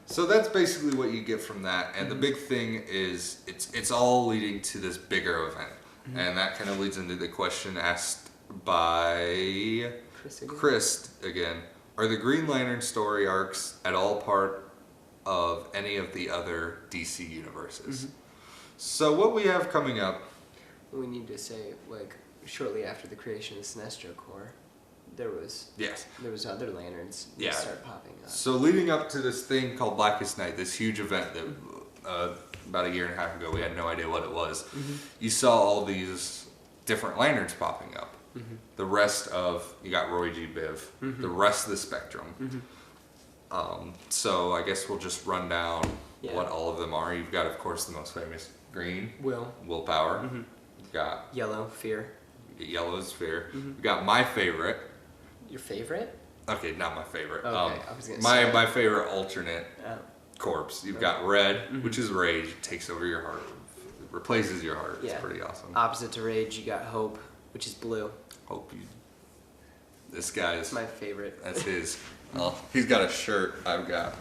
So that's basically what you get from that, and the big thing is it's all leading to this bigger event, and that kind of leads into the question asked by Chris again. Are the Green Lantern story arcs at all part of any of the other DC universes? So what we have coming up... We need to say, like, shortly after the creation of the Sinestro Corps, there was other lanterns that start popping up. So leading up to this thing called Blackest Night, this huge event that about a year and a half ago we had no idea what it was, you saw all these different lanterns popping up. The rest of, you got Roy G. Biv, the rest of the spectrum. So I guess we'll just run down what all of them are. You've got, of course, the most famous green, Willpower. You've got yellow, Fear. Yellow is Fear. You've got my favorite. Your favorite? Okay, not my favorite. Okay, I was gonna say. My favorite alternate corpse. You've got Red, which is Rage. It takes over your heart. It replaces your heart. It's pretty awesome. Opposite to Rage, you got Hope, which is blue. Hope you... This guy is... my favorite. That's his. Well, he's got a shirt. I've got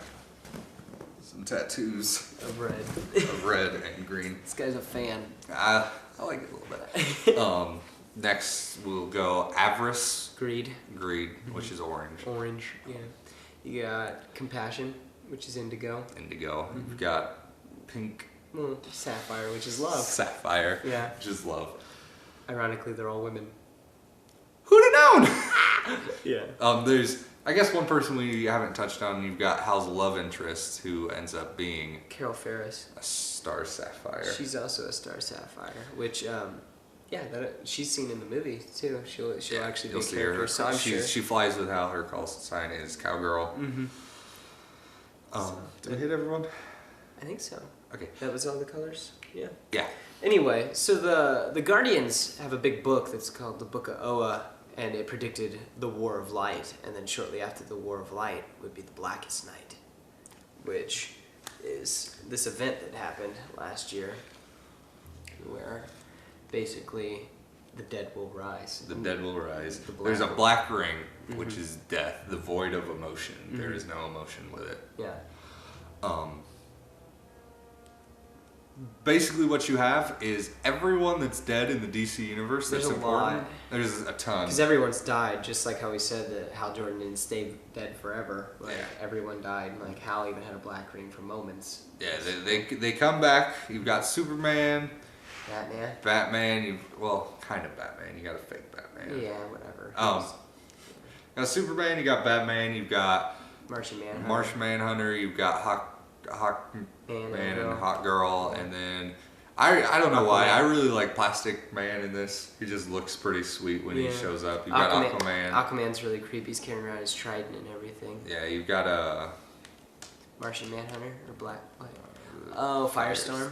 some tattoos. Of red. Of red and green. This guy's a fan. I like it a little bit. Next we'll go Avarice. Greed. Which is orange. Orange, yeah. You got Compassion, which is indigo. You've got Pink. Sapphire, which is love. Sapphire. Yeah. Which is love. Ironically, they're all women. Who'd have known? Yeah. There's, I guess, one person we haven't touched on. You've got Hal's love interest, who ends up being Carol Ferris. a Star Sapphire. She's also a Star Sapphire, which, she's seen in the movie too. She'll actually be a character. So I'm sure she flies with Hal. Her call sign is Cowgirl. Did we hit everyone? I think so. Okay. That was all the colors? Yeah. Yeah. Anyway, so the Guardians have a big book that's called the Book of Oa, and it predicted the War of Light, and then shortly after the War of Light would be the Blackest Night, which is this event that happened last year where basically the dead will rise. The dead will rise. There's a black ring, which is death, the void of emotion. There is no emotion with it. Yeah. Basically what you have is everyone that's dead in the DC universe that's important. Lot. There's a ton. Because everyone's died, just like how we said that Hal Jordan didn't stay dead forever. Like, everyone died. Like, Hal even had a black ring for moments. Yeah, they come back. You've got Superman. Batman. Kind of Batman. You got a fake Batman. Yeah, whatever. You got Superman, you got Batman, you've got Martian Manhunter, you've got Hawkman and Hot Girl, and then I don't know why I really like Plastic Man in this. He just looks pretty sweet when he shows up. You've got Aquaman. Aquaman's really creepy. He's carrying around his trident and everything. Yeah, you've got Martian Manhunter or Black. Oh, Firestorm.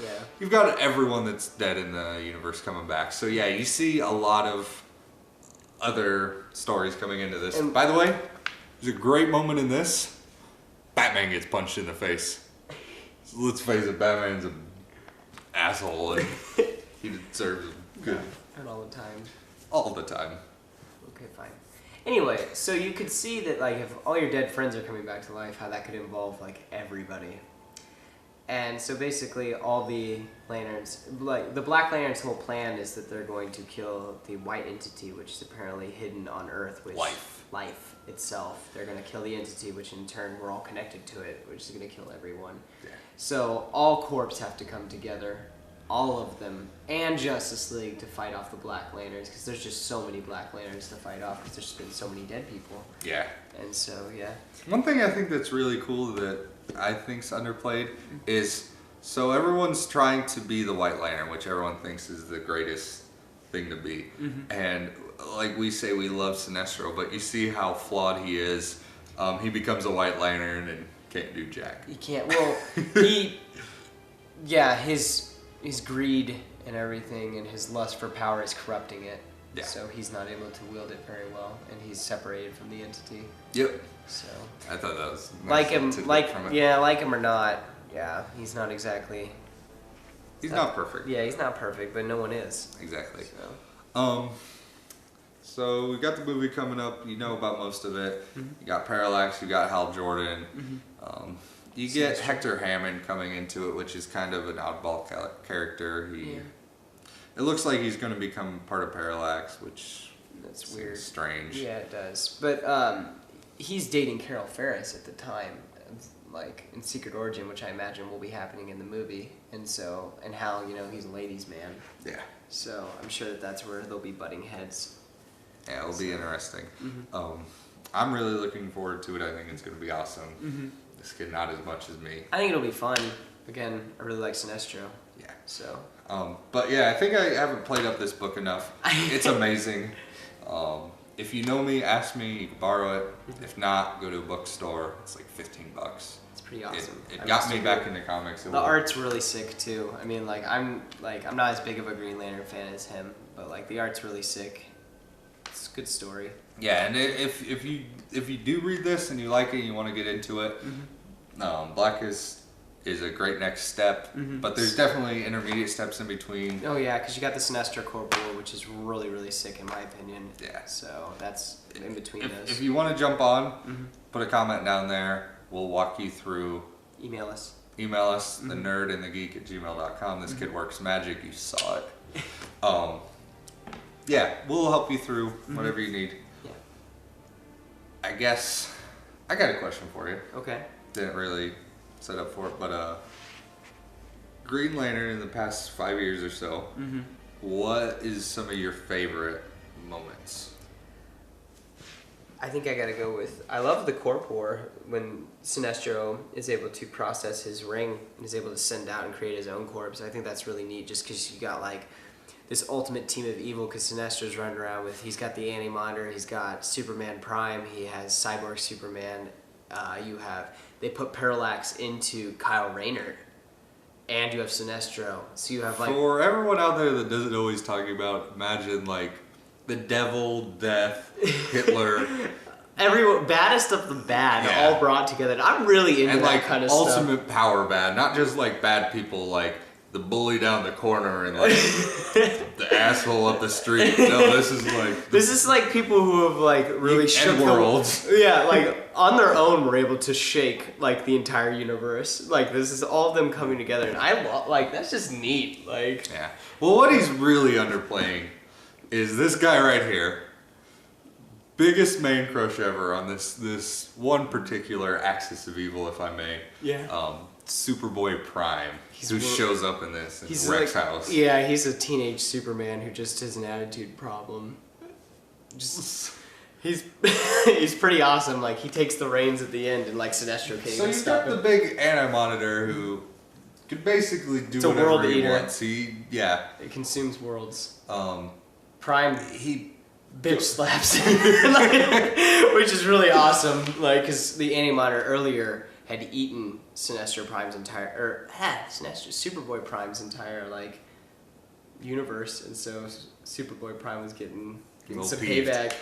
Yeah. You've got everyone that's dead in the universe coming back. So yeah, you see a lot of other stories coming into this. And by the way, there's a great moment in this. Batman gets punched in the face. So let's face it, Batman's an asshole and he deserves good. And all the time. All the time. Okay, fine. Anyway, so you could see that, like, if all your dead friends are coming back to life, how that could involve, like, everybody. And so basically all the lanterns, like the Black Lantern's whole plan is that they're going to kill the white entity, which is apparently hidden on Earth, which life itself. They're going to kill the entity, which in turn we're all connected to it, which is going to kill everyone. Yeah. So all corps have to come together, all of them, and Justice League to fight off the Black Lanterns, because there's just so many Black Lanterns to fight off, because there's been so many dead people. Yeah. And so, yeah. One thing I think that's really cool that I think's underplayed is, so everyone's trying to be the White Lantern, which everyone thinks is the greatest thing to be. And like we say, we love Sinestro, but you see how flawed he is. He becomes a White Lantern and can't do jack. He can't. Well, his greed and everything and his lust for power is corrupting it. Yeah. So he's not able to wield it very well, and he's separated from the entity. Yep. So I thought that was nice like him or not. Yeah, he's not exactly. He's not perfect. Yeah, he's not perfect, but no one is. Exactly. So. So we got the movie coming up. You know about most of it. You got Parallax. You got Hal Jordan. You get Hector Hammond coming into it, which is kind of an oddball character. It looks like he's going to become part of Parallax, which that's weird, strange. Yeah, it does. But he's dating Carol Ferris at the time, like in Secret Origin, which I imagine will be happening in the movie. And Hal, he's a ladies' man. Yeah. So I'm sure that's where they'll be butting heads. Yeah, it'll be interesting. I'm really looking forward to it. I think it's going to be awesome. This kid, not as much as me. I think it'll be fun. Again, I really like Sinestro. Yeah. So. But yeah, I think I haven't played up this book enough. It's amazing. If you know me, ask me. You can borrow it. If not, go to a bookstore. It's like $15. It's pretty awesome. It got me back into comics. The art's really sick too. I mean, I'm not as big of a Green Lantern fan as him, but the art's really sick. It's a good story. Yeah, and if you do read this and you like it and you want to get into it, Black is a great next step. But there's definitely intermediate steps in between. Oh yeah, because you got the Sinestro Corporal, which is really, really sick in my opinion. Yeah. So that's in between those. If you want to jump on, put a comment down there. We'll walk you through. Email us, the nerd and the geek at gmail.com. This kid works magic. You saw it. Yeah, we'll help you through whatever you need. Yeah. I guess I got a question for you. Okay. Didn't really set up for it, but Green Lantern in the past 5 years or so, what is some of your favorite moments? I think I gotta go with, I love the Corp War when Sinestro is able to process his ring and is able to send out and create his own corpse. I think that's really neat just because you got this ultimate team of evil, because Sinestro's running around he's got the Anti-Monitor, he's got Superman Prime, he has Cyborg Superman, they put Parallax into Kyle Rayner, and you have Sinestro, so you have For everyone out there that doesn't know what he's talking about, imagine the Devil, Death, Hitler. Everyone, baddest of the bad, all brought together. I'm really into that kind of stuff. Ultimate power bad, not just bad people the bully down the corner and the asshole up the street. No, this is this is people who have really shook worlds. On their own were able to shake the entire universe. This is all of them coming together, and I love that's just neat. Yeah. Well, what he's really underplaying is this guy right here. Biggest man crush ever on this one particular axis of evil, if I may. Yeah. Superboy Prime, who shows up in this in Rex house. Yeah, he's a teenage Superman who just has an attitude problem. He's pretty awesome. He takes the reins at the end, and Sinestro can't So even you stop got him. the big Anti-Monitor who could basically do It's a whatever world he eater. wants. It consumes worlds. Prime he bitch slaps him, which is really awesome. Because the Anti-Monitor earlier had eaten Sinestro Prime's entire, Superboy Prime's entire universe, and so Superboy Prime was getting some payback.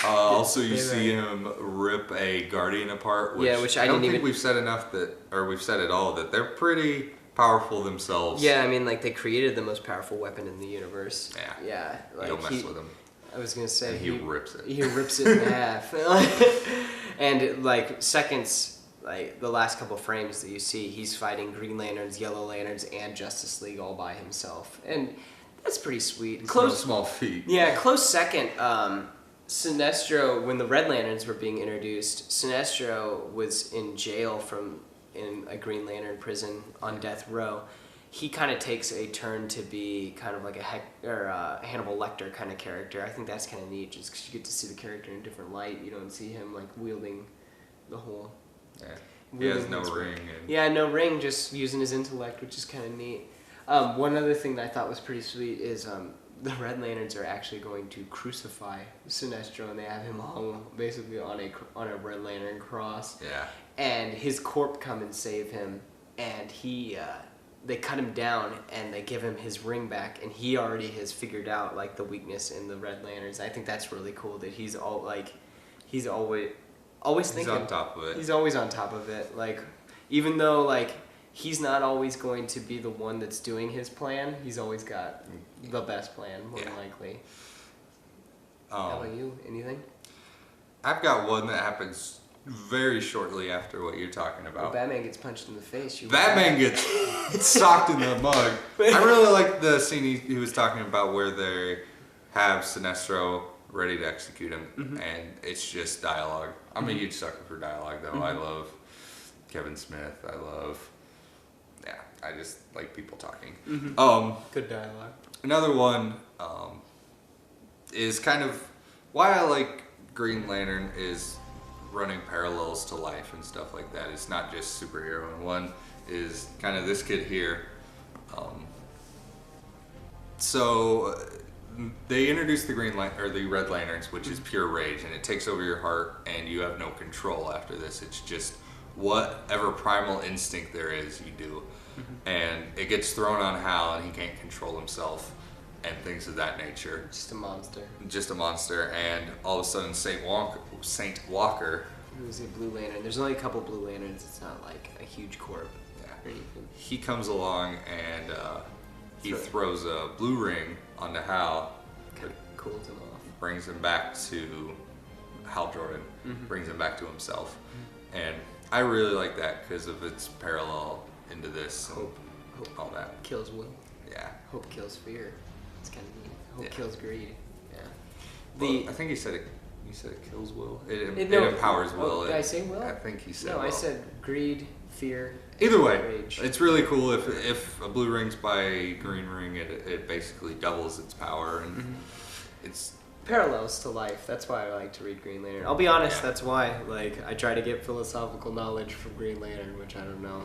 Also, you see him rip a Guardian apart, which I don't think we've said enough we've said it all, that they're pretty powerful themselves. Yeah, I mean, they created the most powerful weapon in the universe. Yeah. Yeah. Don't mess with him. I was gonna say and he rips it. He rips it in half, and seconds. The last couple frames that you see, he's fighting Green Lanterns, Yellow Lanterns, and Justice League all by himself, and that's pretty sweet. It's no small feat. Yeah, close second. Sinestro, when the Red Lanterns were being introduced, Sinestro was in jail in a Green Lantern prison on death row. He kind of takes a turn to be kind of a Hannibal Lecter kind of character. I think that's kind of neat, just because you get to see the character in a different light. You don't see him wielding the whole. Yeah. He has no ring. No ring, just using his intellect, which is kind of neat. One other thing that I thought was pretty sweet is the Red Lanterns are actually going to crucify Sinestro, and they have him hung basically on a Red Lantern cross. Yeah. And his corp come and save him, and they cut him down and they give him his ring back, and he already has figured out the weakness in the Red Lanterns. I think that's really cool that he's always thinking. He's on top of it. He's always on top of it. Even though he's not always going to be the one that's doing his plan, he's always got the best plan, more than likely. How about you? Anything? I've got one that happens very shortly after what you're talking about. Well, Batman gets punched in the face. Batman gets socked in the mug. I really like the scene he was talking about where they have Sinestro ready to execute him, and it's just dialogue. I'm a huge sucker for dialogue, though. I love Kevin Smith. I just like people talking. Good dialogue. Another one is kind of why I like Green Lantern is running parallels to life and stuff like that. It's not just superhero. And one is kind of this kid here. So they introduced the the Red Lanterns, which is pure rage, and it takes over your heart, and you have no control after this. It's just whatever primal instinct there is, you do. And it gets thrown on Hal, and he can't control himself, and things of that nature. Just a monster. Just a monster, and all of a sudden Saint Walker. Who's a Blue Lantern? There's only a couple Blue Lanterns. It's not like a huge corp. Yeah. He comes along and he throws a blue ring onto Hal. Kind of cools him off. Brings him back to Hal Jordan. Brings him back to himself. And I really like that because of its parallel into this and Hope all that. Kills will. Yeah. Hope kills fear. It's kind of neat. Hope kills greed. Yeah. Well, I think he said it. You said it kills will. It empowers will. Did I say will? I think he said. No, will. I said greed, fear. Either way, rage. It's really cool. If a blue ring's by a green ring, it basically doubles its power, and it's parallels to life. That's why I like to read Green Lantern. I'll be honest. That's why. Like, I try to get philosophical knowledge from Green Lantern, which I don't know.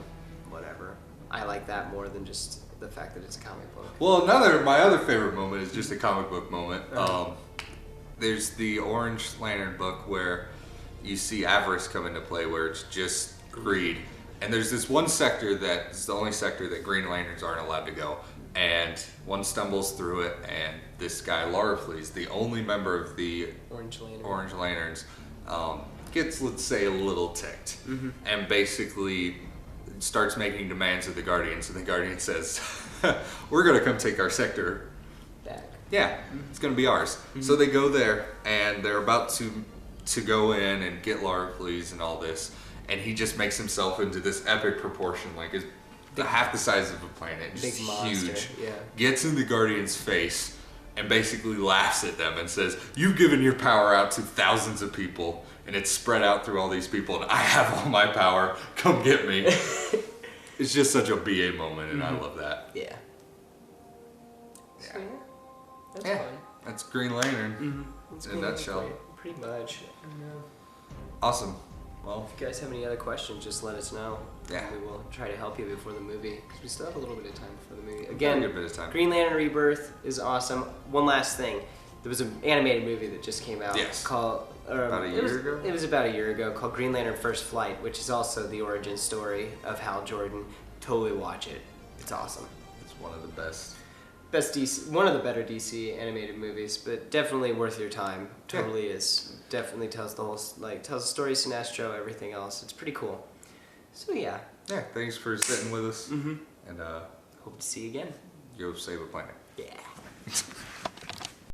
Whatever. I like that more than just the fact that it's a comic book. Well, my other favorite moment is just a comic book moment. There's the Orange Lantern book where you see avarice come into play, where it's just greed. And there's this one sector that's the only sector that Green Lanterns aren't allowed to go. And one stumbles through it, and this guy, Larfleeze, the only member of the Orange Lanterns, gets, let's say, a little ticked. And basically starts making demands of the Guardians. And the Guardian says, we're going to come take our sector back. Yeah, it's going to be ours. So they go there, and they're about to go in and get Larfleeze and all this. And he just makes himself into this epic proportion, like half the size of a planet, just big monster, huge. yeah. Gets in the Guardian's face and basically laughs at them and says, "You've given your power out to thousands of people, and it's spread out through all these people, and I have all my power. Come get me." It's just such a BA moment, and I love that. Yeah. Yeah. So, that's Yeah. fun. That's Green Lantern That's in a Green nutshell. Lantern, pretty much. I don't know. Awesome. Well, If you guys have any other questions, just let us know. Yeah. We will try to help you before the movie, because we still have a little bit of time before the movie. a Again, good bit of time. Green Lantern Rebirth is awesome. One last thing. There was an animated movie that just came out Yes. called... About a year ago? It was about a year ago, called Green Lantern First Flight, which is also the origin story of Hal Jordan. Totally watch it. It's awesome. It's one of the best. Best DC, one of the better DC animated movies, but definitely worth your time. Totally is. Definitely tells the whole, tells the story, Sinestro, everything else. It's pretty cool. So yeah. Yeah, thanks for sitting with us. And Hope to see you again. go save a planet. Yeah.